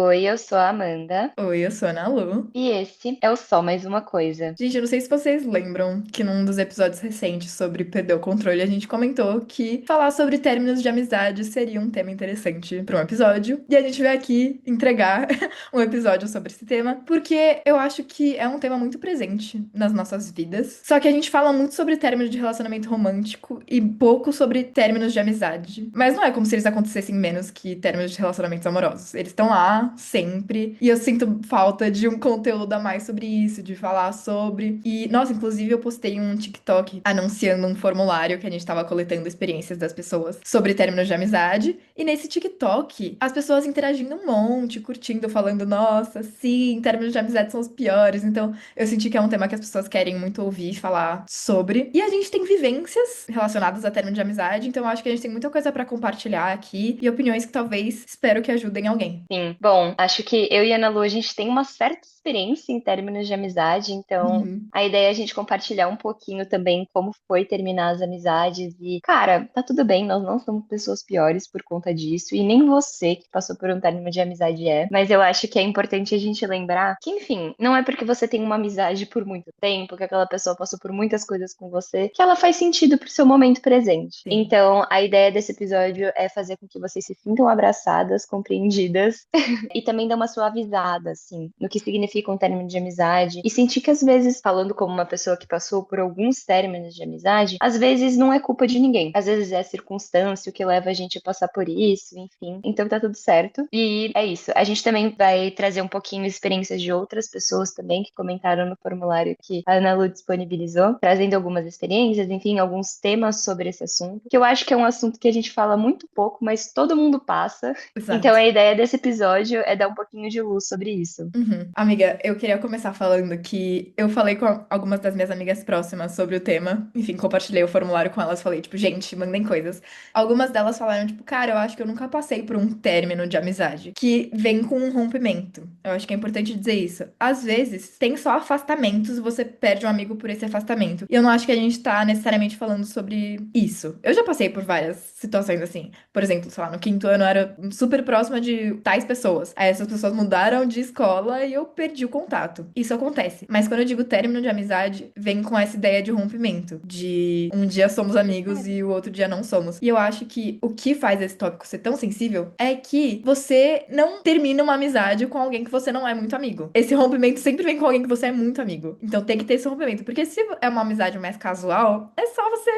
Oi, eu sou a Amanda Oi, eu sou a Ana Lu. e esse é o Só Mais Uma Coisa. Gente, eu não sei se vocês lembram que num dos episódios recentes sobre perder o controle, a gente comentou que falar sobre términos de amizade seria um tema interessante para um episódio. E a gente veio aqui entregar um episódio sobre esse tema, porque eu acho que é um tema muito presente nas nossas vidas. Só que a gente fala muito sobre términos de relacionamento romântico e pouco sobre términos de amizade. Mas não é como se eles acontecessem menos que términos de relacionamentos amorosos. Eles estão lá sempre. E eu sinto falta de um conteúdo a mais sobre isso, de falar sobre. E, nossa, inclusive eu postei um TikTok anunciando um formulário que a gente tava coletando experiências das pessoas sobre términos de amizade. E nesse TikTok, as pessoas interagindo um monte, curtindo, falando, nossa, sim, términos de amizade são os piores. Então, eu senti que é um tema que as pessoas querem muito ouvir falar sobre. E a gente tem vivências relacionadas a término de amizade, então eu acho que a gente tem muita coisa pra compartilhar aqui e opiniões que talvez espero que ajudem alguém. Sim, bom, acho que eu e a Ana Lu, a gente tem uma certa experiência em términos de amizade, então Uhum. a ideia é a gente compartilhar um pouquinho também como foi terminar as amizades e, cara, tá tudo bem, nós não somos pessoas piores por conta disso e nem você que passou por um término de amizade é, mas eu acho que é importante a gente lembrar que, enfim, não é porque você tem uma amizade por muito tempo, que aquela pessoa passou por muitas coisas com você, que ela faz sentido pro seu momento presente. Sim. Então, a ideia desse episódio é fazer com que vocês se sintam abraçadas, compreendidas e também dar uma suavizada, assim, no que significa um término de amizade. E sentir que, às vezes, falando como uma pessoa que passou por alguns términos de amizade, às vezes não é culpa de ninguém. Às vezes é a circunstância o que leva a gente a passar por isso, enfim. Então tá tudo certo. E é isso. A gente também vai trazer um pouquinho experiências de outras pessoas também que comentaram no formulário que a Ana Lu disponibilizou, trazendo algumas experiências, enfim, alguns temas sobre esse assunto, que eu acho que é um assunto que a gente fala muito pouco, mas todo mundo passa. Então Exato. a ideia desse episódio é dar um pouquinho de luz sobre isso. Uhum. Amiga, eu queria começar falando que eu falei com algumas das minhas amigas próximas sobre o tema. Enfim, compartilhei o formulário com elas. Falei, tipo, gente, mandem coisas. Algumas delas falaram, tipo, cara, eu acho que eu nunca passei por um término de amizade que vem com um rompimento. Eu acho que é importante dizer isso. Às vezes, tem só afastamentos, você perde um amigo por esse afastamento. E eu não acho que a gente tá necessariamente falando sobre isso. Eu já passei por várias situações assim. Por exemplo, sei lá, no quinto ano eu era super próxima de tais pessoas. Aí essas pessoas mudaram de escola e eu perdi o contato. Isso acontece. Mas quando eu digo término de amizade, vem com essa ideia de rompimento. De um dia somos amigos e o outro dia não somos. E eu acho que o que faz esse tópico ser tão sensível é que você não termina uma amizade com alguém que você não é muito amigo. Esse rompimento sempre vem com alguém que você é muito amigo. Então tem que ter esse rompimento. Porque se é uma amizade mais casual, é só você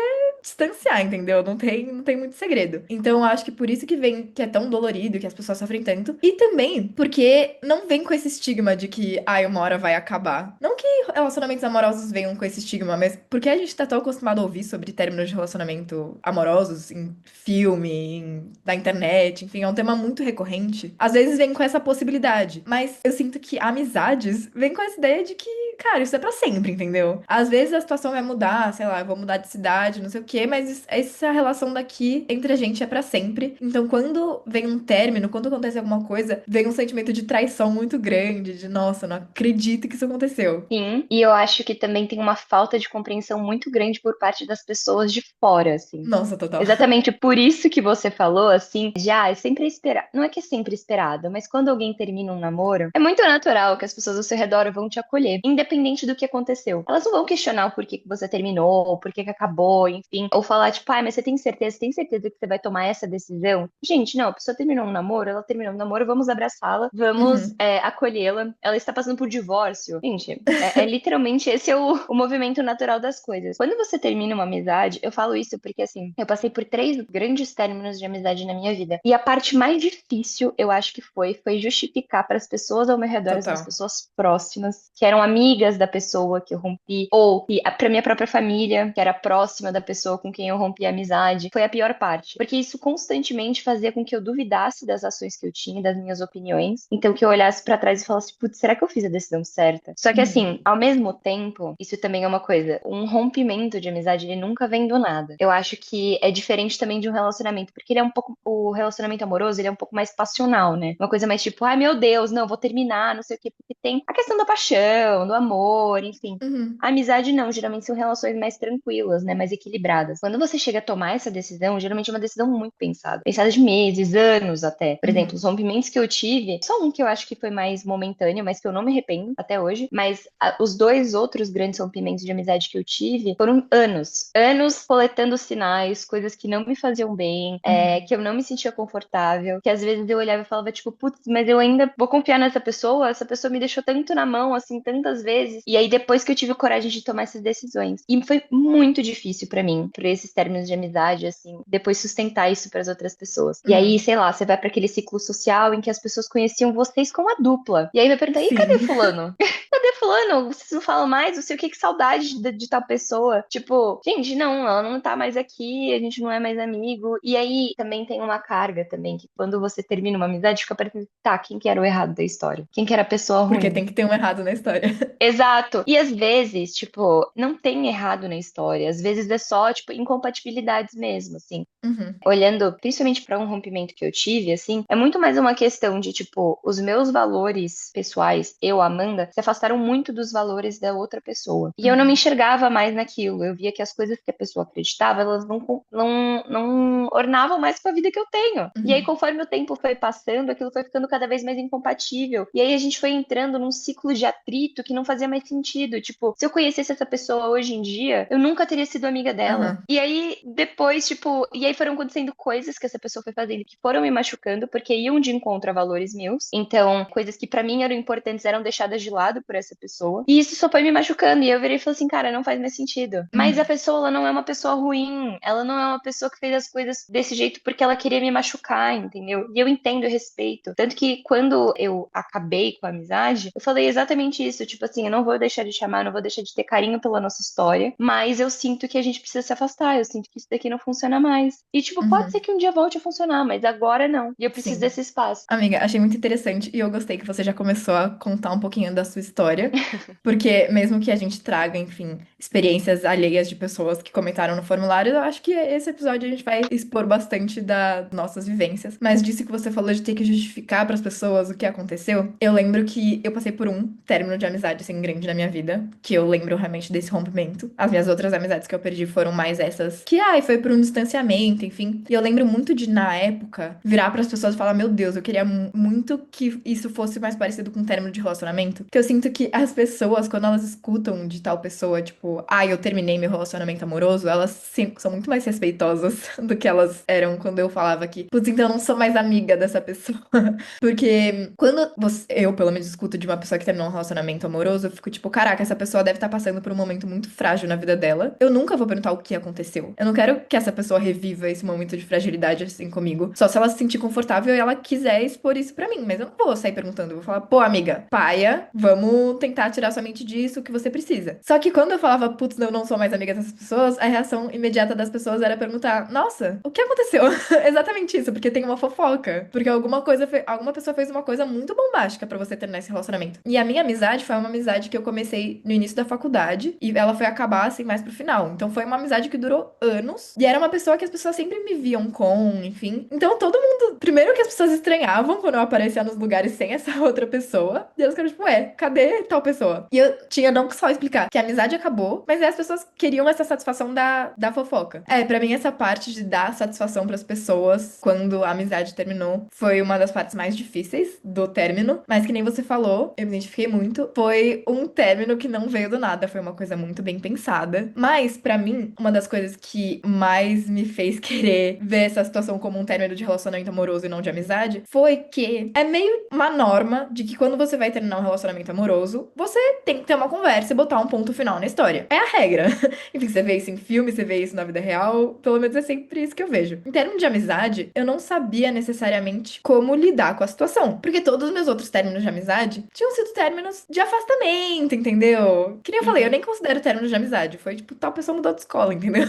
distanciar, entendeu? Não tem muito segredo. Então, eu acho que por isso que vem, que é tão dolorido, que as pessoas sofrem tanto. E também porque não vem com esse estigma de que, ai, uma hora vai acabar. Não que relacionamentos amorosos venham com esse estigma, mas porque a gente tá tão acostumado a ouvir sobre términos de relacionamento amorosos em filme, na internet, enfim, é um tema muito recorrente. Às vezes vem com essa possibilidade, mas eu sinto que amizades vem com essa ideia de que, cara, isso é pra sempre, entendeu? Às vezes a situação vai mudar, sei lá, eu vou mudar de cidade, não sei o quê, mas essa relação daqui entre a gente é pra sempre. Então, quando vem um término, quando acontece alguma coisa, vem um sentimento de traição muito grande, de nossa, não acredito que isso aconteceu. Sim, e eu acho que também tem uma falta de compreensão muito grande por parte das pessoas de fora, assim. Nossa, total. Exatamente por isso que você falou, assim, já é sempre esperado. Não é que é sempre esperado, mas quando alguém termina um namoro, é muito natural que as pessoas ao seu redor vão te acolher, independente do que aconteceu. Elas não vão questionar o porquê que você terminou, o porquê que acabou, enfim, ou falar, tipo, ai, mas você tem certeza que você vai tomar essa decisão? Gente, não, a pessoa terminou um namoro, ela terminou um namoro, vamos abraçá-la, vamos, Uhum. acolhê-la. Ela está passando por divórcio. Gente, é literalmente esse é o movimento natural das coisas. Quando você termina uma amizade, eu falo isso porque, assim, eu passei por três grandes términos de amizade na minha vida. E a parte mais difícil, eu acho que foi justificar para as pessoas ao meu redor, as minhas Total. pessoas próximas, que eram amigas da pessoa que eu rompi, ou que para minha própria família, que era próxima da pessoa com quem eu rompi a amizade, foi a pior parte. Porque isso constantemente fazia com que eu duvidasse das ações que eu tinha, das minhas opiniões. Então, que eu olhasse para trás e falasse, putz, será que eu fiz a decisão certa? Só que, Uhum. assim, ao mesmo tempo, isso também é uma coisa. Um rompimento de amizade, ele nunca vem do nada. Eu acho que é diferente também de um relacionamento, porque ele é um pouco. O relacionamento amoroso, ele é um pouco mais passional, né? Uma coisa mais tipo, ai meu Deus, não, vou terminar, não sei o quê, porque tem a questão da paixão, do amor, enfim. Uhum. A amizade não, geralmente são relações mais tranquilas, né? Mais equilibradas. Quando você chega a tomar essa decisão, geralmente é uma decisão muito pensada. Pensada de meses, anos até. Por exemplo, Uhum. os rompimentos que eu tive, só um que eu acho que foi mais momentâneo, mas que eu não me arrependo até hoje. Mas os dois outros grandes rompimentos de amizade que eu tive foram anos. Anos coletando sinais, coisas que não me faziam bem, Uhum. que eu não me sentia confortável, que às vezes eu olhava e falava, tipo, putz, mas eu ainda vou confiar nessa pessoa? Essa pessoa me deixou tanto na mão, assim, tantas vezes. E aí, depois que eu tive coragem de tomar essas decisões. E foi muito difícil pra mim, por esses términos de amizade, assim, depois sustentar isso pras outras pessoas. E aí, Uhum. sei lá, você vai pra aquele ciclo social em que as pessoas conheciam vocês com a dupla. E aí vai perguntar, e cadê Sim. fulano? Cadê fulano? Vocês não falam mais? Não sei o que, que saudade de tal pessoa. Tipo, gente, não, ela não tá mais aqui, a gente não é mais amigo. E aí também tem uma carga também, que quando você termina uma amizade, fica parecendo, tá, quem que era o errado da história? Quem que era a pessoa Porque ruim? tem que ter um errado na história. Exato. E às vezes, tipo, não tem errado na história. Às vezes é só, tipo, incompatibilidades mesmo, assim. Uhum. Olhando principalmente para um rompimento que eu tive, assim, é muito mais uma questão de, tipo, os meus valores pessoais, eu, Amanda, se afastaram muito dos valores da outra pessoa. E eu não me Uhum. enxergava mais naquilo. Eu via que as coisas que a pessoa acreditava, elas não ornavam mais com a vida que eu tenho. E aí, Uhum. conforme o tempo foi passando, aquilo foi ficando cada vez mais incompatível. E aí a gente foi entrando num ciclo de atrito que não fazia mais sentido. Tipo, se eu conhecesse essa pessoa hoje em dia, eu nunca teria sido amiga dela. Aham. E aí, depois, tipo, e aí foram acontecendo coisas que essa pessoa foi fazendo que foram me machucando, porque iam de encontro a valores meus. Então, coisas que pra mim eram importantes eram deixadas de lado por essa pessoa. E isso só foi me machucando. E eu virei e falei assim, cara, não faz mais sentido. Mas a Uhum. pessoa, ela não é uma pessoa ruim. Ela não é uma pessoa que fez as coisas desse jeito porque ela queria me machucar, entendeu? E eu entendo e respeito. Tanto que quando eu acabei com a amizade, eu falei exatamente isso. Tipo assim, eu não vou deixar de te amar, não vou deixar de ter carinho pela nossa história, mas eu sinto que a gente precisa se afastar. Eu sinto que isso daqui não funciona mais. E, tipo, pode ser Uhum. que um dia volte a funcionar, mas agora não. E eu preciso Sim. desse espaço. Amiga, achei muito interessante e eu gostei que você já começou a contar um pouquinho da sua história, porque mesmo que a gente traga, enfim, experiências alheias de pessoas que comentaram no formulário, eu acho que esse episódio a gente vai expor bastante das nossas vivências. Mas disso que você falou de ter que justificar para as pessoas o que aconteceu, eu lembro que eu passei por um término de amizade assim grande na minha vida, que eu lembro realmente desse rompimento. As minhas outras amizades que eu perdi foram mais essas que, ai, foi por um distanciamento, enfim. E eu lembro muito de, na época, virar para as pessoas e falar: Meu Deus, eu queria muito que isso fosse mais parecido com um término de relacionamento. Porque eu sinto que as pessoas, quando elas escutam de tal pessoa, tipo, eu terminei meu relacionamento amoroso, elas são muito mais respeitosas do que elas eram quando eu falava que, putz, então eu não sou mais amiga dessa pessoa. Porque quando eu, pelo menos, escuto de uma pessoa que terminou um relacionamento amoroso, eu fico tipo, caraca, essa pessoa deve estar passando por um momento muito frágil na vida dela. Eu nunca vou perguntar o que aconteceu. Eu não quero que essa pessoa reviva esse momento de fragilidade assim comigo. Só se ela se sentir confortável e ela quiser expor isso pra mim. Mas eu não vou sair perguntando. Eu vou falar, pô, amiga, paia, vamos tentar tirar sua mente disso que você precisa. Só que quando eu falava, putz, eu não sou mais amiga dessas pessoas, a reação imediata das pessoas era perguntar, nossa, o que aconteceu? Exatamente isso, porque tem uma fofoca. Porque alguma pessoa fez uma coisa muito bombástica pra você terminar esse relacionamento. E a minha amizade foi uma amizade que eu comecei no início da faculdade e ela foi acabar assim mais pro final. Então foi uma amizade que durou anos e era uma pessoa que as pessoas sempre me viam com, enfim. Então todo mundo, primeiro que as pessoas estranhavam quando eu aparecia nos lugares sem essa outra pessoa. E elas ficaram tipo, cadê tal pessoa? E eu tinha não só explicar que a amizade acabou, mas aí as pessoas queriam essa satisfação da fofoca. Pra mim essa parte de dar satisfação pras pessoas quando a amizade terminou foi uma das partes mais difíceis do término, mas que nem você falou, eu me identifiquei muito, foi um término que não veio do nada, foi uma coisa muito bem pensada. Mas pra mim, uma das coisas que mais me fez querer ver essa situação como um término de relacionamento amoroso e não de amizade, foi que é meio uma norma de que quando você vai terminar um relacionamento amoroso, você tem que ter uma conversa e botar um ponto final na história. É a regra. Enfim, você vê isso em filme, você vê isso na vida real, pelo menos é sempre isso que eu vejo. Em termos de amizade, eu não sabia necessariamente como lidar com a situação, porque todos os meus outros términos de amizade tinham sido términos de afastamento, entendeu? Que nem eu falei, eu Uhum. nem considero término de amizade, foi tipo, tal pessoa mudou de escola, entendeu?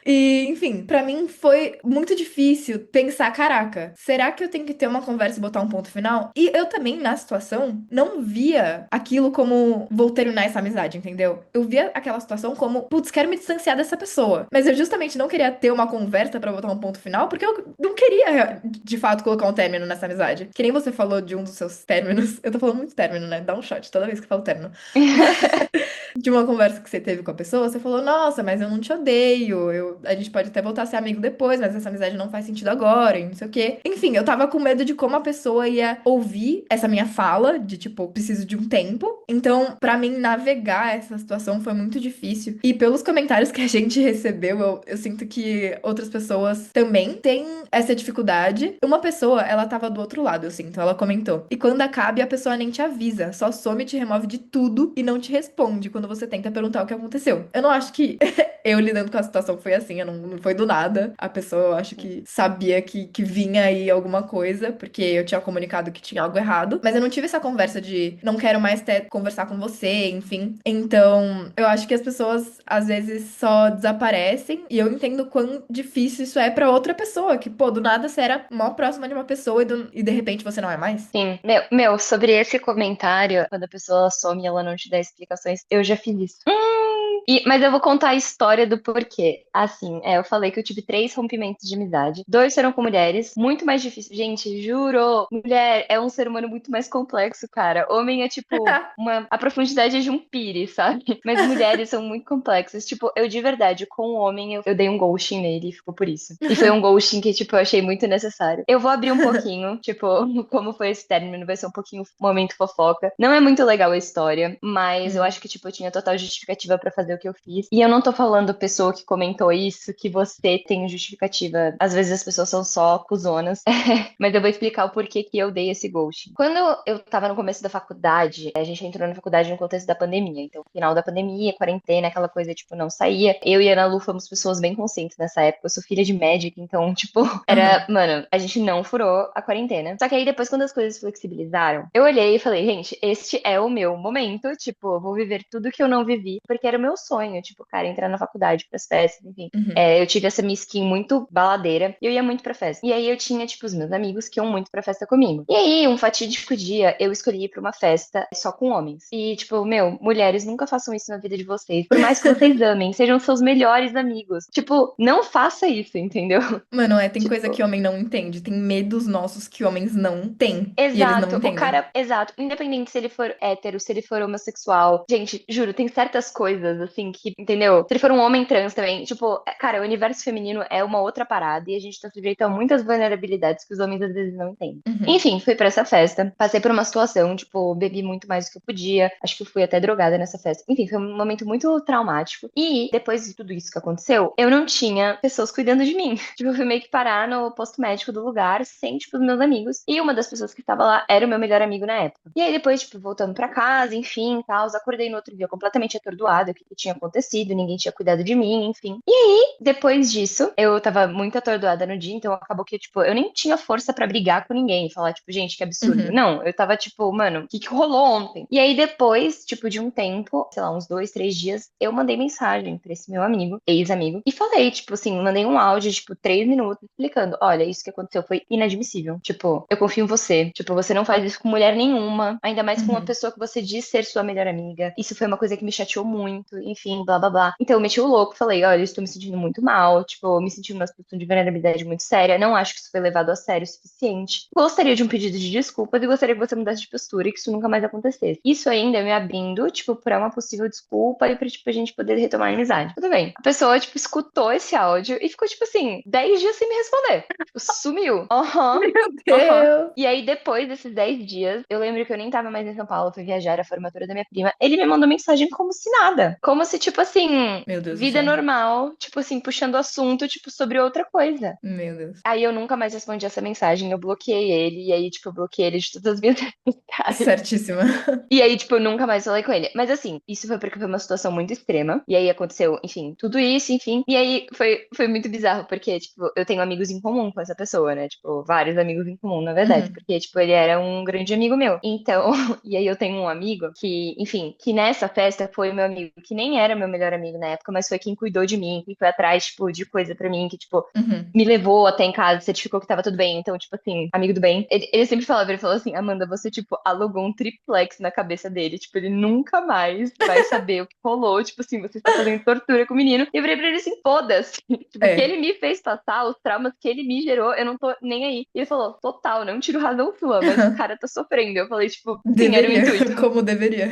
E, enfim, pra mim foi muito difícil pensar, caraca, será que eu tenho que ter uma conversa e botar um ponto final? E eu também, na situação, não via via aquilo como vou terminar essa amizade, entendeu? Eu via aquela situação como, putz, quero me distanciar dessa pessoa. Mas eu justamente não queria ter uma conversa pra botar um ponto final, porque eu não queria, de fato, colocar um término nessa amizade. Que nem você falou de um dos seus términos. Eu tô falando muito término, né? Dá um shot toda vez que eu falo término. De uma conversa que você teve com a pessoa, você falou, nossa, mas eu não te odeio, a gente pode até voltar a ser amigo depois, mas essa amizade não faz sentido agora, e não sei o quê. Enfim, eu tava com medo de como a pessoa ia ouvir essa minha fala, de tipo, preciso de um tempo. Então, pra mim, navegar essa situação foi muito difícil. E pelos comentários que a gente recebeu, eu sinto que outras pessoas também têm essa dificuldade. Uma pessoa, ela tava do outro lado, eu sinto, ela comentou. E quando acabe, a pessoa nem te avisa, só some, te remove de tudo e não te responde quando você tenta perguntar o que aconteceu. Eu não acho que eu lidando com a situação foi assim, não foi do nada. A pessoa, eu acho que sabia que vinha aí alguma coisa, porque eu tinha comunicado que tinha algo errado. Mas eu não tive essa conversa de não quero mais conversar com você, enfim. Então, eu acho que as pessoas às vezes só desaparecem e eu entendo quão difícil isso é pra outra pessoa, que, pô, do nada você era mó próxima de uma pessoa e de repente você não é mais. Sim, sobre esse comentário, quando a pessoa some e ela não te dá explicações, eu já fiz isso. Mas eu vou contar a história do porquê. Assim, eu falei que eu tive 3 rompimentos de amizade. 2 foram com mulheres, muito mais difícil. Gente, juro, mulher é um ser humano muito mais complexo, cara. Homem é tipo a profundidade é de um pires, sabe? Mas mulheres são muito complexas. Tipo, eu de verdade, com o homem, eu dei um ghosting nele e ficou por isso. E foi um ghosting que, tipo, eu achei muito necessário. Eu vou abrir um pouquinho, tipo, como foi esse término, vai ser um pouquinho momento fofoca. Não é muito legal a história, mas eu acho que, tipo, eu tinha total justificativa pra fazer o que eu fiz. E eu não tô falando pessoa que comentou isso, que você tem justificativa. Às vezes as pessoas são só cuzonas. Mas eu vou explicar o porquê que eu dei esse ghosting. Quando eu tava no começo da faculdade, a gente entrou na faculdade no contexto da pandemia. Então, final da pandemia, quarentena, aquela coisa, tipo, não saía. Eu e a Ana Lu fomos pessoas bem conscientes nessa época. Eu sou filha de médica, então, tipo, era, mano, a gente não furou a quarentena. Só que aí depois, quando as coisas flexibilizaram, eu olhei e falei, gente, este é o meu momento. Tipo, eu vou viver tudo que eu não vivi, porque era o meu sonho, tipo, cara, entrar na faculdade, pras festas, enfim. Uhum. Eu tive essa minha skin muito baladeira e eu ia muito pra festa. E aí eu tinha, tipo, os meus amigos que iam muito pra festa comigo. E aí, um fatídico dia, eu escolhi ir pra uma festa só com homens. E, tipo, mulheres, nunca façam isso na vida de vocês. Por mais que vocês amem, sejam seus melhores amigos. Tipo, não faça isso, entendeu? Mano, tem coisa Tipo, que homem não entende, tem medos nossos que homens não têm e eles não exato, o entendem. cara, exato, independente se ele for hétero, se ele for homossexual. Gente, juro, tem certas coisas, assim, que, entendeu? Se ele for um homem trans também, tipo, cara, o universo feminino é uma outra parada e a gente tá sujeito a muitas vulnerabilidades que os homens às vezes não entendem. Uhum. Enfim, fui pra essa festa, passei por uma situação, tipo, bebi muito mais do que eu podia, acho que eu fui até drogada nessa festa. Enfim, foi um momento muito traumático. E depois de tudo isso que aconteceu, eu não tinha pessoas cuidando de mim. Tipo, eu fui meio que parar no posto médico do lugar, sem, tipo, os meus amigos. E uma das pessoas que estava lá era o meu melhor amigo na época. E aí depois, tipo, voltando pra casa, enfim, tal, acordei no outro dia completamente atordoada, o que tinha acontecido, ninguém tinha cuidado de mim, enfim. E aí, depois disso, eu tava muito atordoada no dia, então acabou que, tipo, eu nem tinha força pra brigar com ninguém, falar, tipo, gente, que absurdo. Uhum. Não, eu tava, tipo, mano, o que rolou ontem? E aí depois, tipo, de um tempo, sei lá, uns 2, 3 dias, eu mandei mensagem pra esse meu amigo, ex-amigo, e falei, tipo assim, mandei um áudio, tipo, 3 minutos, explicando, olha, isso que aconteceu foi inadmissível. Tipo, eu confio em você. Tipo, você não faz isso com mulher nenhuma, ainda mais com uma Uhum. pessoa que você diz ser sua melhor amiga. Isso foi uma coisa que me chateou muito, enfim, blá blá blá. Então eu meti o louco, falei, olha, eu estou me sentindo muito mal, tipo, eu me senti numa situação de vulnerabilidade muito séria, não acho que isso foi levado a sério o suficiente. Gostaria de um pedido de desculpas e gostaria que você mudasse de postura e que isso nunca mais acontecesse. Isso ainda me abrindo, tipo, pra uma possível desculpa e pra, tipo, a gente poder retomar a amizade. Tudo bem. A pessoa, tipo, escutou esse áudio e ficou, tipo assim, 10 dias sem me responder. Tipo, sumiu. Aham. Meu Aham. Deus! E aí, depois desses 10 dias, eu lembro que eu nem tava mais em São Paulo, eu fui viajar, era a formatura da minha prima. Ele me mandou mensagem como se nada. Como se, tipo assim, Meu Deus do vida céu. normal, tipo assim, puxando assunto, tipo, sobre outra coisa. Meu Deus. Aí eu nunca mais respondi essa mensagem, eu bloqueei ele, e aí, tipo, eu bloqueei ele de todas as minhas redes sociais. Certíssima. E aí, tipo, eu nunca mais falei com ele. Mas assim, isso foi porque foi uma situação muito extrema. E aí aconteceu, enfim, tudo isso, enfim. E aí foi muito bizarro, porque, tipo, eu tenho amigos em comum com essa pessoa, né? Tipo, vários amigos em comum, na verdade. Uhum. Porque, tipo, ele era um grande amigo meu. Então, e aí eu tenho um amigo que, enfim, que nessa festa foi meu amigo que nem era meu melhor amigo na época, mas foi quem cuidou de mim, quem foi atrás, tipo, de coisa pra mim, que, tipo, Uhum. me levou até em casa, certificou que tava tudo bem. Então, tipo assim, amigo do bem. Ele sempre falava, ele falou assim, Amanda, você, tipo, alugou um triplex na cabeça dele. Tipo, ele nunca mais vai saber o que rolou. Tipo assim, você está fazendo tortura com o menino. E eu virei pra ele assim, foda-se. Tipo, o que É. ele me fez passar, os traumas que ele me gerou, eu não tô nem aí. E ele falou, total, não tiro razão sua, mas o cara tá sofrendo. Eu falei, tipo, sim, era o Deveria, intuito. como deveria.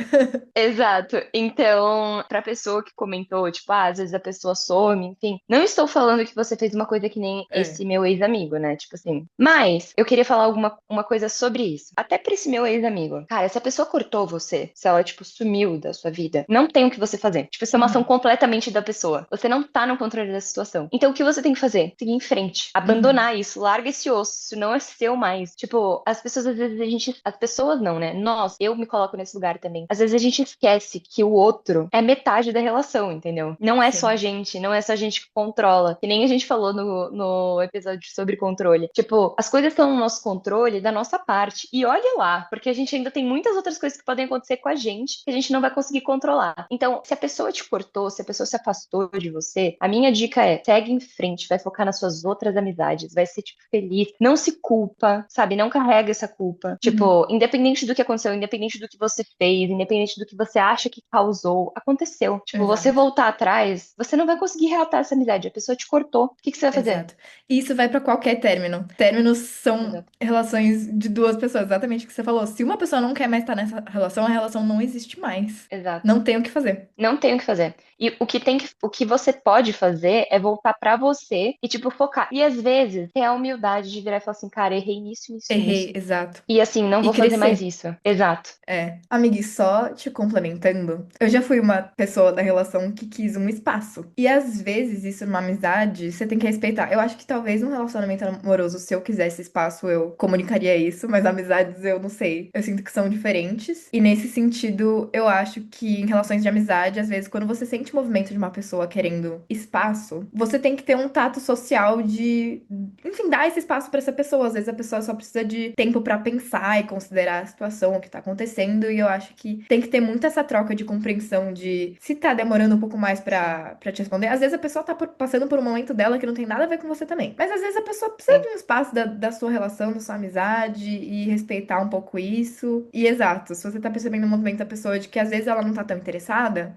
Exato. Então, pra pessoa que comentou, tipo, às vezes a pessoa some, enfim. Não estou falando que você fez uma coisa que nem É. esse meu ex-amigo, né? Tipo assim. Mas eu queria falar uma coisa sobre isso. Até pra esse meu ex-amigo. Cara, se a pessoa cortou você, se ela, tipo, sumiu da sua vida, não tem o que você fazer. Tipo, isso é uma ação Uhum. completamente da pessoa. Você não tá no controle da situação. Então, o que você tem que fazer? Seguir em frente. Uhum. Abandonar isso. Larga esse osso. Isso não é seu mais. Tipo, as pessoas, às vezes, a gente. As pessoas não, né? Nós, eu me coloco nesse lugar também. Às vezes a gente esquece que o outro é metade da relação, entendeu? Não é só a Sim. gente, não é só a gente que controla. Que nem a gente falou no episódio sobre controle. Tipo, as coisas estão no nosso controle da nossa parte. E olha lá, porque a gente ainda tem muitas outras coisas que podem acontecer com a gente que a gente não vai conseguir controlar. Então, se a pessoa te cortou, se a pessoa se afastou de você, a minha dica é: segue em frente, vai focar nas suas outras amizades, vai ser, tipo, feliz. Não se culpa, sabe? Não carrega essa culpa. Uhum. Tipo, independente do que aconteceu, independente do que você fez, independente do que você acha que causou, aconteceu. Tipo, você Exato. voltar atrás, você não vai conseguir reatar essa amizade. A pessoa te cortou. O que que você vai fazer? Exato. E isso vai pra qualquer término. Términos são Exato. relações de duas pessoas, exatamente o que você falou. Se uma pessoa não quer mais estar nessa relação, a relação não existe mais. Exato. Não tem o que fazer. Não tem o que fazer. E o que você pode fazer é voltar pra você e, tipo, focar. E às vezes ter a humildade de virar e falar assim, cara, errei nisso, nisso, Errei, nisso. exato. E assim, não E vou fazer mais crescer. isso. Exato. É. Amiga, e só te complementando, eu já fui uma pessoa da relação que quis um espaço. E às vezes, isso numa amizade, você tem que respeitar. Eu acho que talvez num relacionamento amoroso, se eu quisesse espaço, eu comunicaria isso, mas amizades eu não sei. Eu sinto que são diferentes. E nesse sentido, eu acho que em relações de amizade, às vezes, quando você sente o movimento de uma pessoa querendo espaço, você tem que ter um tato social de, enfim, dar esse espaço pra essa pessoa. Às vezes a pessoa só precisa de tempo pra pensar e considerar a situação, o que tá acontecendo, e eu acho que tem que ter muito essa troca de compreensão de se tá demorando um pouco mais Sim, pra te responder. Às vezes a pessoa tá passando por um momento dela que não tem nada a ver com você também. Mas às vezes a pessoa precisa sim. de um espaço da sua relação, da sua amizade e respeitar um pouco isso. E exato, se você tá percebendo o movimento da pessoa de que às vezes ela não tá tão interessada,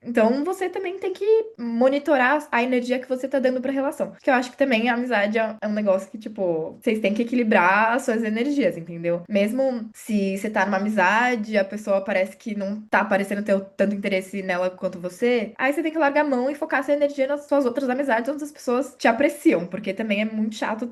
então você também tem que monitorar a energia que você tá dando pra relação. Porque eu acho que também a amizade é um negócio que, tipo, vocês têm que equilibrar as suas energias, entendeu? Mesmo se você tá numa amizade, a pessoa parece que não tá parecendo ter tanto interesse nela quanto você, aí você tem que largar a mão e focar essa energia nas suas outras amizades, onde as pessoas te apreciam, porque também é muito chato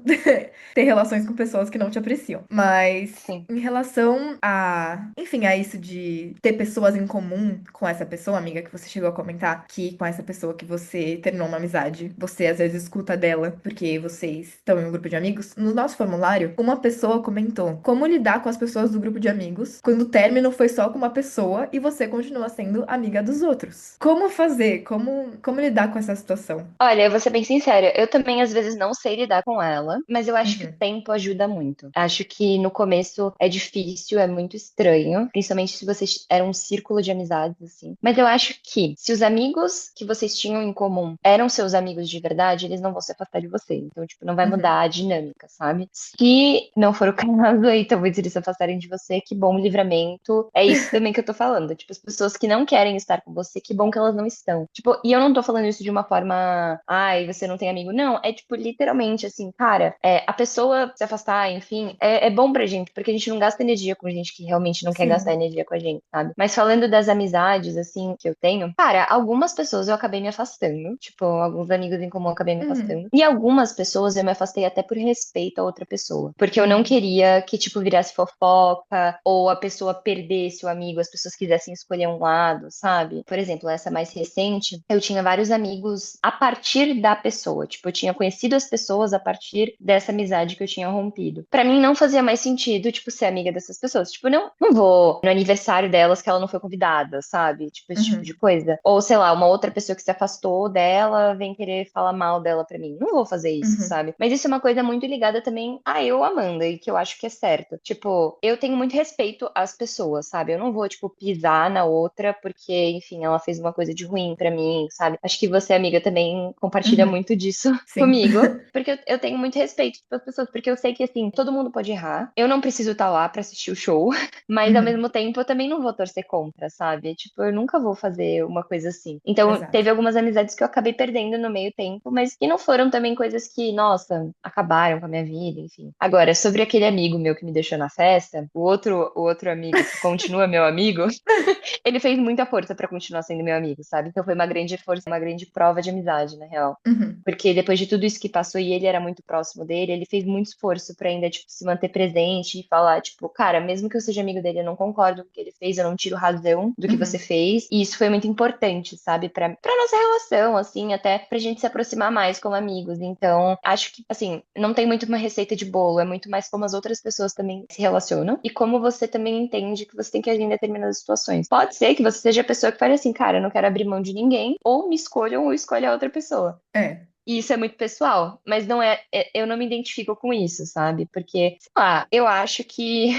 ter relações com pessoas que não te apreciam. Mas Sim. em relação a, enfim, a isso de ter pessoas em comum com essa pessoa, amiga, que você chegou a comentar, que com essa pessoa que você terminou uma amizade, você às vezes escuta dela, porque vocês estão em um grupo de amigos. No nosso formulário, uma pessoa comentou como lidar com as pessoas do grupo de amigos quando o término foi só com uma pessoa e você continua sendo amiga dos outros. Como fazer? Como lidar com essa situação? Olha, eu vou ser bem sincera, eu também às vezes não sei lidar com ela, mas eu acho que o Uhum, tempo ajuda muito. Acho que no começo é difícil, é muito estranho, principalmente se vocês eram um círculo de amizades assim. Mas eu acho que se os amigos que vocês tinham em comum eram seus amigos de verdade, eles não vão se afastar de você. Então, tipo, não vai uhum. mudar a dinâmica, sabe? Se não for o caso, aí talvez eles se afastarem de você, que bom livramento. É isso também que eu tô falando. Tipo, as pessoas que não querem estar com você, que bom que elas não estão. Tipo, e eu não tô falando isso de uma forma, ai, você não tem amigo. Não, é tipo, literalmente assim, cara, a pessoa se afastar, enfim, é bom pra gente, porque a gente não gasta energia com gente que realmente não quer gastar Sim. energia com a gente, sabe? Mas falando das amizades, assim, que eu tenho, cara, algumas pessoas eu acabei me afastando, tipo, alguns amigos em comum eu acabei me Uhum, afastando. E algumas pessoas eu me afastei até por respeito a outra pessoa. Porque eu não uhum, queria que, tipo, virasse fofoca, ou a pessoa perdesse o amigo, as pessoas quisessem escolher um lado, sabe? Por exemplo, essa mais recente, eu tinha vários amigos a partir da pessoa. Tipo, eu tinha conhecido as pessoas a partir dessa amizade que eu tinha rompido. Pra mim não fazia mais sentido, tipo, ser amiga dessas pessoas. Tipo, não vou no aniversário delas que ela não foi convidada, sabe? Tipo, esse tipo de uhum. coisa. coisa. Ou, sei lá, uma outra pessoa que se afastou dela vem querer falar mal dela pra mim. Não vou fazer isso, Uhum. sabe? Mas isso é uma coisa muito ligada também a eu, Amanda, e que eu acho que é certo. Tipo, eu tenho muito respeito às pessoas, sabe? Eu não vou, tipo, pisar na outra porque, enfim, ela fez uma coisa de ruim pra mim, sabe? Acho que você, amiga, também compartilha Uhum. muito disso Sim. comigo, porque eu tenho muito respeito pelas pessoas, porque eu sei que, assim, todo mundo pode errar. Eu não preciso estar lá pra assistir o show, mas ao Uhum. mesmo tempo eu também não vou torcer contra, sabe? Tipo, eu nunca vou fazer uma coisa assim. Então, Exato. teve algumas amizades que eu acabei perdendo no meio tempo, mas que não foram também coisas que, nossa, acabaram com a minha vida, enfim. Agora, sobre aquele amigo meu que me deixou na festa, o outro amigo que continua meu amigo, ele fez muita força pra continuar sendo meu amigo, sabe? Então foi uma grande força, uma grande prova de amizade, na real. Uhum. Porque depois de tudo isso que passou e ele era muito próximo dele, ele fez muito esforço pra ainda, tipo, se manter presente e falar, tipo, cara, mesmo que eu seja amigo dele, eu não concordo com o que ele fez, eu não tiro razão do que você Uhum. fez. E isso foi muito importante, sabe? Pra nossa relação, assim, até pra gente se aproximar mais como amigos. Então, acho que, assim, não tem muito uma receita de bolo, é muito mais como as outras pessoas também se relacionam e como você também entende que você tem que agir em determinadas situações. Pode ser que você seja a pessoa que fale assim, cara, eu não quero abrir mão de ninguém, ou me escolham ou escolha a outra pessoa. É. E isso é muito pessoal, mas não eu não me identifico com isso, sabe? Porque, sei lá, eu acho que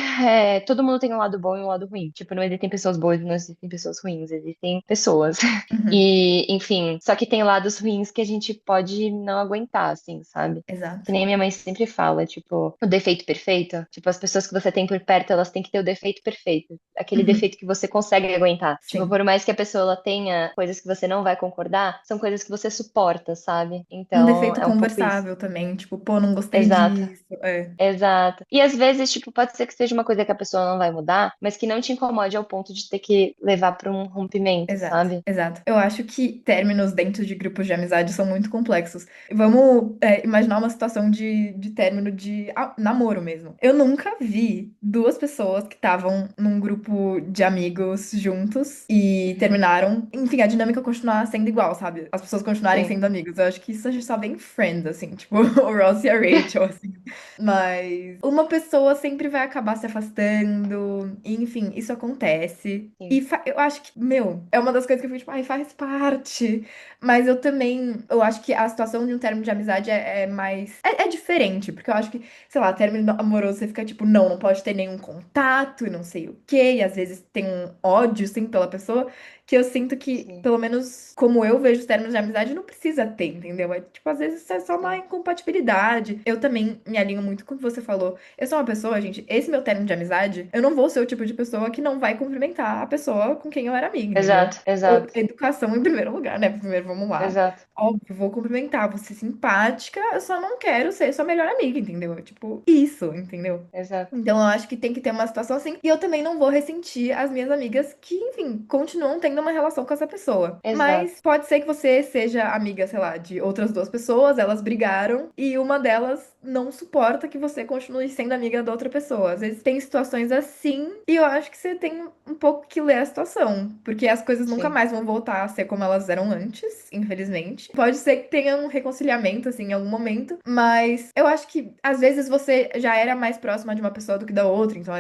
todo mundo tem um lado bom e um lado ruim. Tipo, não existem pessoas boas e não existem pessoas ruins, existem pessoas. Uhum. E, enfim, só que tem lados ruins que a gente pode não aguentar, assim, sabe? Que Exato. nem a minha mãe sempre fala, tipo, o defeito perfeito. Tipo, as pessoas que você tem por perto, elas têm que ter o defeito perfeito. Aquele Uhum. defeito que você consegue aguentar. Tipo, Sim. por mais que a pessoa ela tenha coisas que você não vai concordar, são coisas que você suporta, sabe? Um Então, defeito é um pouco isso. conversável também, tipo, pô, não gostei Exato. disso. É. Exato. E às vezes, tipo, pode ser que seja uma coisa que a pessoa não vai mudar, mas que não te incomode ao ponto de ter que levar para um rompimento, Exato, sabe? exato. Eu acho que términos dentro de grupos de amizade são muito complexos. Vamos, imaginar uma situação de término de namoro mesmo. Eu nunca vi duas pessoas que estavam num grupo de amigos juntos e Uhum. terminaram. Enfim, a dinâmica continuar sendo igual, sabe? As pessoas continuarem Sim. sendo amigos. Eu acho que isso a gente só vê em Friends, assim, tipo, o Ross e a Rachel, assim. Mas uma pessoa sempre vai acabar se afastando. Enfim, isso acontece. E Sim. eu acho que, meu, é uma das coisas que eu fico, tipo, ai, faz parte. Mas eu também, eu acho que a situação de um término de amizade é mais. É diferente, porque eu acho que, sei lá, término amoroso você fica tipo, não pode ter nenhum contato e não sei o quê. E às vezes tem um ódio, sim, pela pessoa. Que eu sinto que, Sim. pelo menos como eu vejo os términos de amizade, não precisa ter, entendeu? É tipo, às vezes é só uma Sim. incompatibilidade. Eu também me alinho muito com o que você falou. Eu sou uma pessoa, gente, esse meu término de amizade, eu não vou ser o tipo de pessoa que não vai cumprimentar a pessoa com quem eu era amiga, entendeu? Exato. Exato. Educação em primeiro lugar, né? Primeiro, vamos lá. Exato. Óbvio, vou cumprimentar, vou ser simpática, eu só não quero ser sua melhor amiga, entendeu? Tipo, isso, entendeu? Exato. Então, eu acho que tem que ter uma situação assim. E eu também não vou ressentir as minhas amigas que, enfim, continuam tendo uma relação com essa pessoa. Exato. Mas pode ser que você seja amiga, sei lá, de outras duas pessoas, elas brigaram e uma delas não suporta que você continue sendo amiga da outra pessoa. Às vezes tem situações assim e eu acho que você tem um pouco que ler a situação, porque as coisas nunca Sim. mais vão voltar a ser como elas eram antes, infelizmente. Pode ser que tenha um reconciliamento, assim, em algum momento, mas eu acho que às vezes você já era mais próxima de uma pessoa do que da outra, então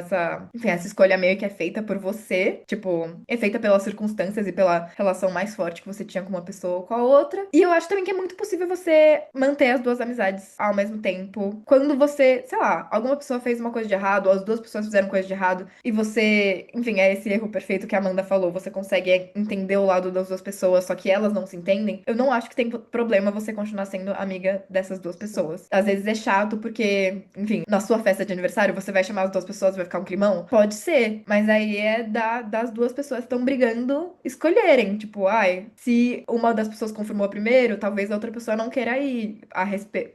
enfim, essa escolha meio que é feita por você, tipo, é feita pelas circunstâncias e pela relação mais forte que você tinha com uma pessoa ou com a outra. E eu acho também que é muito possível você manter as duas amizades ao mesmo tempo. Quando você, sei lá, alguma pessoa fez uma coisa de errado, ou as duas pessoas fizeram coisa de errado, e você, enfim, é esse erro perfeito que a Amanda falou, você consegue entender o lado das duas pessoas, só que elas não se entendem. Eu não acho que tem problema você continuar sendo amiga dessas duas Sim. pessoas. Às vezes é chato porque, enfim, na sua festa de aniversário você vai chamar as duas pessoas e vai ficar um climão? Pode ser, mas aí é das duas pessoas que estão brigando escolherem. Tipo, ai, se uma das pessoas confirmou primeiro, talvez a outra pessoa não queira ir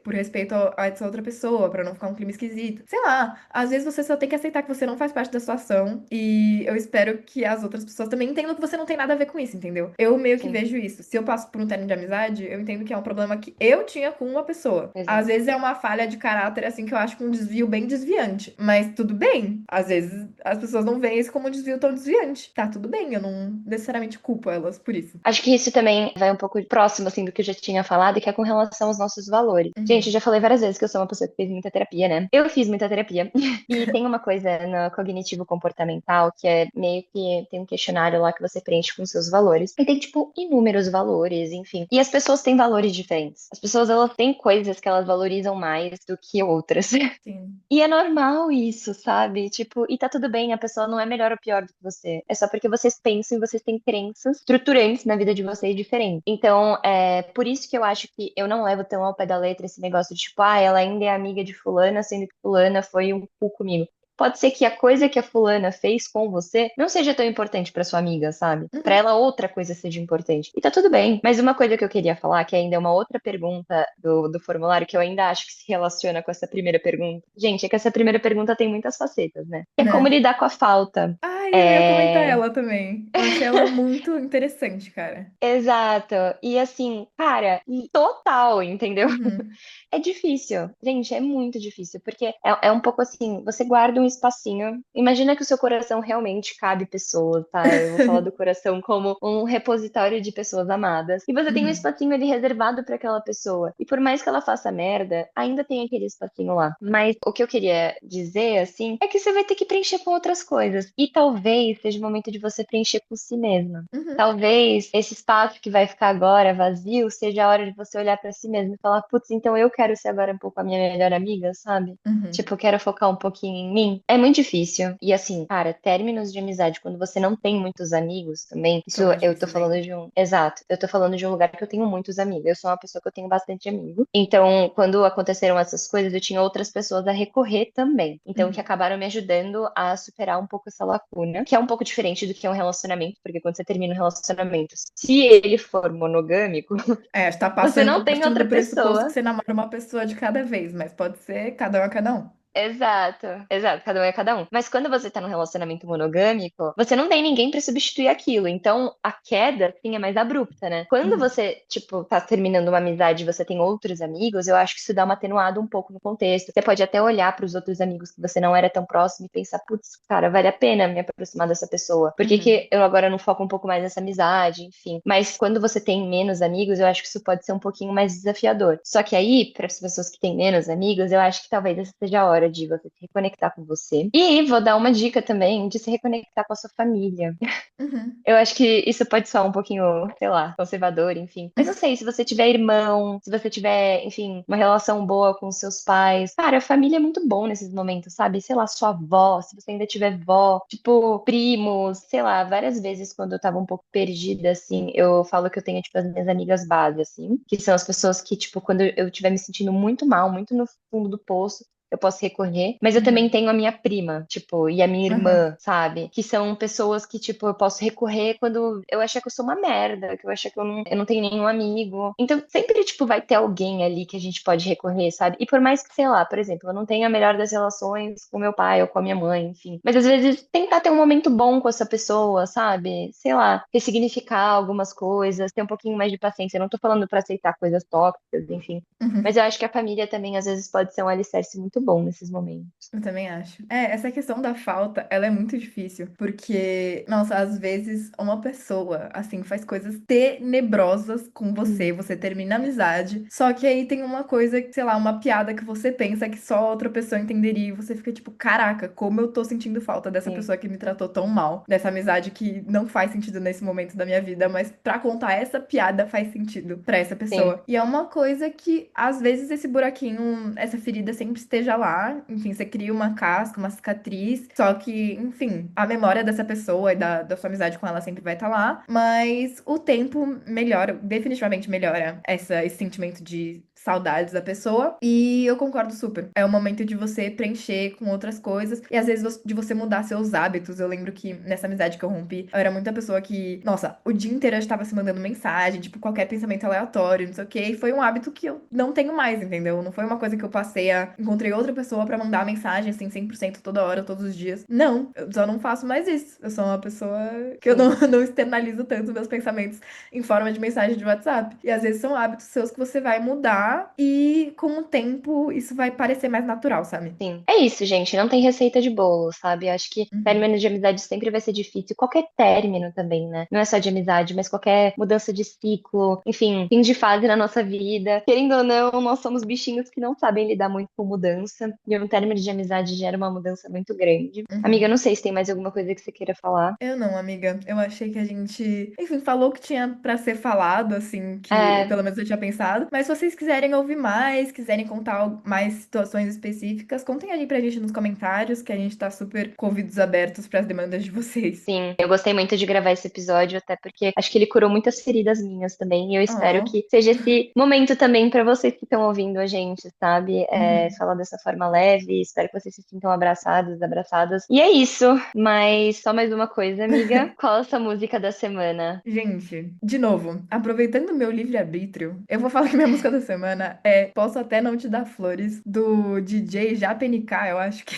por respeito a essa outra pessoa, pra não ficar um clima esquisito. Sei lá, às vezes você só tem que aceitar que você não faz parte da situação e eu espero que as outras pessoas também entendam que você não tem nada a ver com isso, entendeu? Eu meio que Sim. vejo isso. Se eu passo por um término de amizade, eu entendo que é um problema que eu tinha com uma pessoa. Às Exato. vezes é uma falha de caráter, assim, que eu acho que um desvio bem desviante. Mas tudo bem. Às vezes as pessoas não veem isso como um desvio tão desviante. Tá tudo bem, eu não necessariamente culpo elas por isso. Acho que isso também vai um pouco próximo, assim, do que eu já tinha falado, que é com relação aos nossos valores. Gente, eu Uhum. já falei várias vezes que eu sou uma pessoa que fez muita terapia, né? Eu fiz muita terapia. E tem uma coisa no cognitivo comportamental que é meio que tem um questionário lá que você preenche com seus valores. E tem, tipo, inúmeros valores, enfim. E as pessoas têm valores diferentes. As pessoas, elas têm coisas que elas valorizam mais do que outras. Sim. E é normal isso, sabe? Tipo, e tá tudo bem, a pessoa não é melhor ou pior do que você. É só porque vocês pensam e vocês têm crenças estruturantes na vida de vocês diferentes. Então, é por isso que eu acho que eu não levo tão ao pé da letra esse negócio de tipo, ah, ela ainda é amiga de fulana, sendo que fulana foi um cu comigo. Pode ser que a coisa que a fulana fez com você não seja tão importante pra sua amiga, sabe? Pra Uhum. ela outra coisa seja importante. E tá tudo bem. Mas uma coisa que eu queria falar, que ainda é uma outra pergunta do formulário, que eu ainda acho que se relaciona com essa primeira pergunta. Gente, é que essa primeira pergunta tem muitas facetas, né? Que é como Né? lidar com a falta. Ai, eu ia comentar É. ela também. Eu achei ela muito interessante, cara. Exato. E assim, cara, total, entendeu? Uhum. É difícil, gente, é muito difícil, porque é um pouco assim, você guarda um espacinho. Imagina que o seu coração realmente cabe pessoas, tá? Eu vou falar do coração como um repositório de pessoas amadas. E você tem um Uhum. espacinho ali reservado pra aquela pessoa. E por mais que ela faça merda, ainda tem aquele espacinho lá. Mas o que eu queria dizer, assim, é que você vai ter que preencher com outras coisas. E talvez seja o momento de você preencher com si mesma. Uhum. Talvez esse espaço que vai ficar agora vazio seja a hora de você olhar pra si mesmo e falar, putz, então eu quero ser agora um pouco a minha melhor amiga, sabe? Uhum. Tipo, eu quero focar um pouquinho em mim. É muito difícil. E assim, cara, términos de amizade, quando você não tem muitos amigos também, isso São mais eu tô difíceis falando ainda. de um. Exato, eu tô falando de um lugar que eu tenho muitos amigos. Eu sou uma pessoa que eu tenho bastante amigo. Então, quando aconteceram essas coisas, eu tinha outras pessoas a recorrer também. Então, que Uhum. acabaram me ajudando a superar um pouco essa lacuna, que é um pouco diferente do que é um relacionamento, porque quando você termina um relacionamento, se ele for monogâmico, É, está você não tem partindo outra do pressuposto que pessoa. você namora uma pessoa de cada vez, mas pode ser cada um a cada um. Exato, exato, cada um é cada um. Mas quando você tá num relacionamento monogâmico, você não tem ninguém pra substituir aquilo. Então, a queda, sim, é mais abrupta, né? Quando Uhum. você, tipo, tá terminando uma amizade e você tem outros amigos, eu acho que isso dá uma atenuada um pouco no contexto. Você pode até olhar pros outros amigos que você não era tão próximo e pensar, putz, cara, vale a pena me aproximar dessa pessoa. Por que Uhum. que eu agora não foco um pouco mais nessa amizade, enfim. Mas quando você tem menos amigos, eu acho que isso pode ser um pouquinho mais desafiador. Só que aí, para as pessoas que têm menos amigos, eu acho que talvez essa seja a hora de você se reconectar com você. E vou dar uma dica também de se reconectar com a sua família. Uhum. Eu acho que isso pode soar um pouquinho, sei lá, conservador, enfim. Mas não sei, se você tiver irmão, se você tiver, enfim, uma relação boa com seus pais. Cara, a família é muito bom nesses momentos, sabe? Sei lá, sua avó, se você ainda tiver vó, tipo, primos, sei lá, várias vezes quando eu tava um pouco perdida, assim, eu falo que eu tenho, tipo, as minhas amigas base, assim, que são as pessoas que, tipo, quando eu estiver me sentindo muito mal, muito no fundo do poço, eu posso recorrer, mas eu também Uhum. tenho a minha prima, tipo, e a minha Aham. irmã, sabe? Que são pessoas que, tipo, eu posso recorrer quando eu achar que eu sou uma merda, que eu achar que eu não tenho nenhum amigo. Então, sempre, tipo, vai ter alguém ali que a gente pode recorrer, sabe? E por mais que, sei lá, por exemplo, eu não tenha a melhor das relações com meu pai ou com a minha mãe, enfim. Mas às vezes tentar ter um momento bom com essa pessoa, sabe? Sei lá, ressignificar algumas coisas, ter um pouquinho mais de paciência. Eu não tô falando pra aceitar coisas tóxicas, enfim. Mas Uhum. eu acho que a família também, às vezes, pode ser um alicerce muito bom nesses momentos. Eu também acho. É, essa questão da falta, ela é muito difícil, porque, nossa, às vezes uma pessoa, assim, faz coisas tenebrosas com você, Hum, você termina a amizade, só que aí tem uma coisa, sei lá, uma piada que você pensa que só outra pessoa entenderia e você fica tipo, caraca, como eu tô sentindo falta dessa sim, pessoa que me tratou tão mal, dessa amizade que não faz sentido nesse momento da minha vida, mas pra contar essa piada faz sentido pra essa sim, pessoa. E é uma coisa que, às vezes, esse buraquinho, essa ferida sempre esteja lá, enfim, você cria uma casca, uma cicatriz. Só que, enfim, a memória dessa pessoa e da sua amizade com ela sempre vai estar lá. Mas o tempo melhora, definitivamente melhora esse sentimento de saudades da pessoa. E eu concordo super. É o momento de você preencher com outras coisas. E às vezes de você mudar seus hábitos. Eu lembro que nessa amizade que eu rompi, eu era muita pessoa que, nossa, o dia inteiro eu estava se mandando mensagem, tipo, qualquer pensamento aleatório, não sei o quê. E foi um hábito que eu não tenho mais, entendeu? Não foi uma coisa que eu passei a. Encontrei outra pessoa pra mandar mensagem, assim, 100% toda hora, todos os dias. Não, eu só não faço mais isso. Eu sou uma pessoa que eu não, sim. não externalizo tanto meus pensamentos em forma de mensagem de WhatsApp. E às vezes são hábitos seus que você vai mudar gostar e com o tempo isso vai parecer mais natural, sabe? Sim. É isso, gente. Não tem receita de bolo, sabe? Acho que Uhum. término de amizade sempre vai ser difícil. Qualquer término também, né? Não é só de amizade, mas qualquer mudança de ciclo, enfim, fim de fase na nossa vida. Querendo ou não, nós somos bichinhos que não sabem lidar muito com mudança. E um término de amizade gera uma mudança muito grande. Amiga, eu Uhum. não sei se tem mais alguma coisa que você queira falar. Eu não, amiga. Eu achei que a gente, enfim, falou o que tinha pra ser falado, assim, que É, pelo menos eu tinha pensado. Mas se vocês quiserem ouvir mais, quiserem contar mais situações específicas, contem aí pra gente nos comentários, que a gente tá super com ouvidos abertos pras demandas de vocês. sim, eu gostei muito de gravar esse episódio, até porque acho que ele curou muitas feridas minhas também. E eu espero Oh. que seja esse momento também para vocês que estão ouvindo a gente, sabe? Uhum. Falar dessa forma leve. Espero que vocês se sintam abraçados, abraçadas. E é isso. Mas só mais uma coisa, amiga. Qual é a sua música da semana? Gente, de novo, aproveitando meu livre-arbítrio, eu vou falar que minha música da semana é Posso Até Não Te Dar Flores, do DJ Japeniká, eu acho que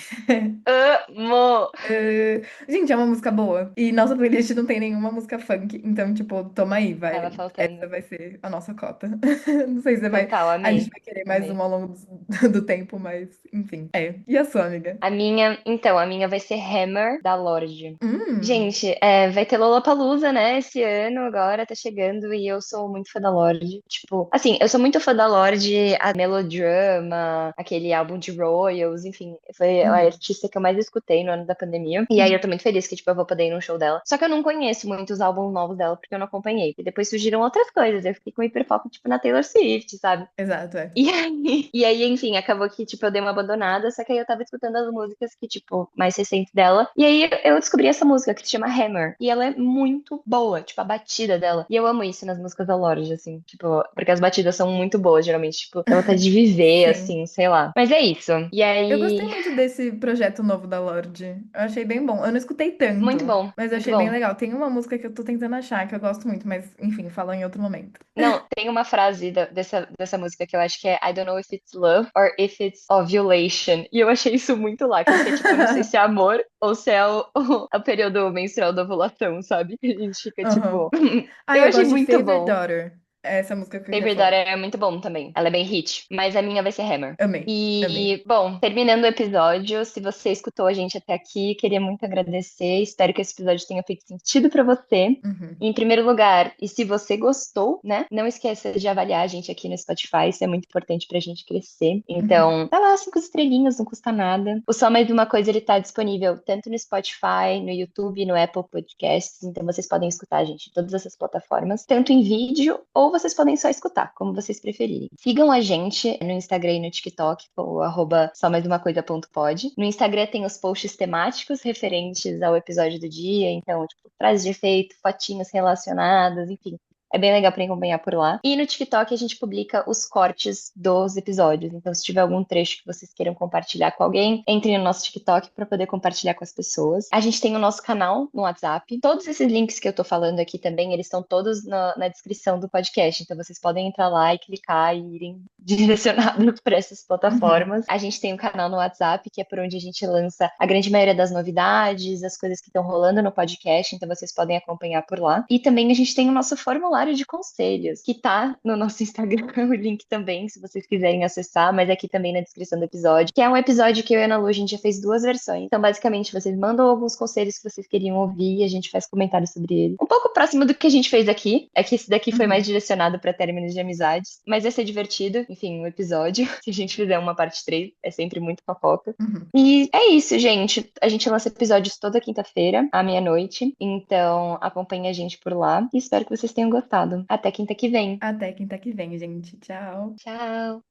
Amo! Gente, é uma música boa. E nossa playlist não tem nenhuma música funk. Então, tipo, toma aí, Tava vai. Essa faltando. vai ser a nossa cota. Não sei se vai. Total, A gente amei. vai querer mais Amei. uma ao longo do tempo, mas enfim. É. E a sua, amiga? A minha vai ser Hammer, da Lorde. Hum. Gente, vai ter Lollapalooza, né, esse ano agora, tá chegando, e eu sou muito fã da Lorde. Tipo, assim, eu sou muito fã da Lorde, a Melodrama, aquele álbum de Royals, enfim, foi a Uhum. artista que eu mais escutei no ano da pandemia. E aí eu tô muito feliz que, tipo, eu vou poder ir num show dela. Só que eu não conheço muitos álbuns novos dela, porque eu não acompanhei. E depois surgiram outras coisas, eu fiquei com hiperfoco, tipo, na Taylor Swift, sabe? Exato, é. E aí, enfim, acabou que, tipo, eu dei uma abandonada, só que aí eu tava escutando as músicas que, tipo, mais recentes dela. E aí eu descobri essa música que se chama Hammer. E ela é muito boa, tipo, a batida dela. E eu amo isso nas músicas da Lorde, assim, tipo, porque as batidas são muito boas, geralmente, tipo, dá vontade de viver, Sim. assim, sei lá. Mas é isso. E Eu gostei aí, muito desse projeto novo da Lorde. Eu achei bem bom. Eu não escutei muito tanto, bom, mas eu muito achei bem bom. legal. Tem uma música que eu tô tentando achar, que eu gosto muito, mas enfim, falo em outro momento. Não, tem uma frase dessa música que eu acho que é I don't know if it's love or if it's ovulation. E eu achei isso muito lá, que é tipo, eu não sei se é amor ou se é o período menstrual da ovulação, sabe? A gente fica Aham. tipo. Ah, Eu eu achei gosto de muito Favorite bom. Daughter. É essa música que eu queria Favorite falar. Daughter é muito bom também. Ela é bem hit, mas a minha vai ser Hammer. Amei, amei. E, bom, terminando o episódio, se você escutou a gente até aqui, queria muito agradecer. Espero que esse episódio tenha feito sentido pra você. Uhum, Em primeiro lugar, e se você gostou, né? Não esqueça de avaliar a gente aqui no Spotify, isso é muito importante pra gente crescer. uhum, Então, tá lá, 5 estrelinhas, não custa nada. O Só Mais Uma Coisa, ele tá disponível tanto no Spotify, no YouTube, no Apple Podcasts, então vocês podem escutar a gente em todas essas plataformas, tanto em vídeo, ou vocês podem só escutar, como vocês preferirem. Sigam a gente no Instagram e no TikTok, o arroba só mais uma coisa.pod. No Instagram tem os posts temáticos referentes ao episódio do dia, então, tipo, frases de efeito, fotinhos relacionadas, enfim. É bem legal para acompanhar por lá. E no TikTok a gente publica os cortes dos episódios. Então, se tiver algum trecho que vocês queiram compartilhar com alguém, entre no nosso TikTok para poder compartilhar com as pessoas. A gente tem o nosso canal no WhatsApp. Todos esses links que eu tô falando aqui também, eles estão todos na descrição do podcast. Então, vocês podem entrar lá e clicar e irem direcionados para essas uhum, plataformas. A gente tem um canal no WhatsApp, que é por onde a gente lança a grande maioria das novidades, as coisas que estão rolando no podcast, então vocês podem acompanhar por lá. E também a gente tem o nosso formulário de conselhos, que tá no nosso Instagram, o link também, se vocês quiserem acessar, mas aqui também na descrição do episódio, que é um episódio que eu e a Ana Lu, a gente já fez duas versões. Então, basicamente, vocês mandam alguns conselhos que vocês queriam ouvir e a gente faz comentários sobre ele. Um pouco próximo do que a gente fez aqui, é que esse daqui foi mais uhum, direcionado para términos de amizades, mas vai ser divertido, enfim, um episódio. Se a gente fizer uma parte 3 é sempre muito fofoca. uhum. E é isso, gente. A gente lança episódios toda quinta-feira, à meia-noite. Então, acompanhe a gente por lá. E espero que vocês tenham gostado. Até quinta que vem. Até quinta que vem, gente. Tchau. Tchau!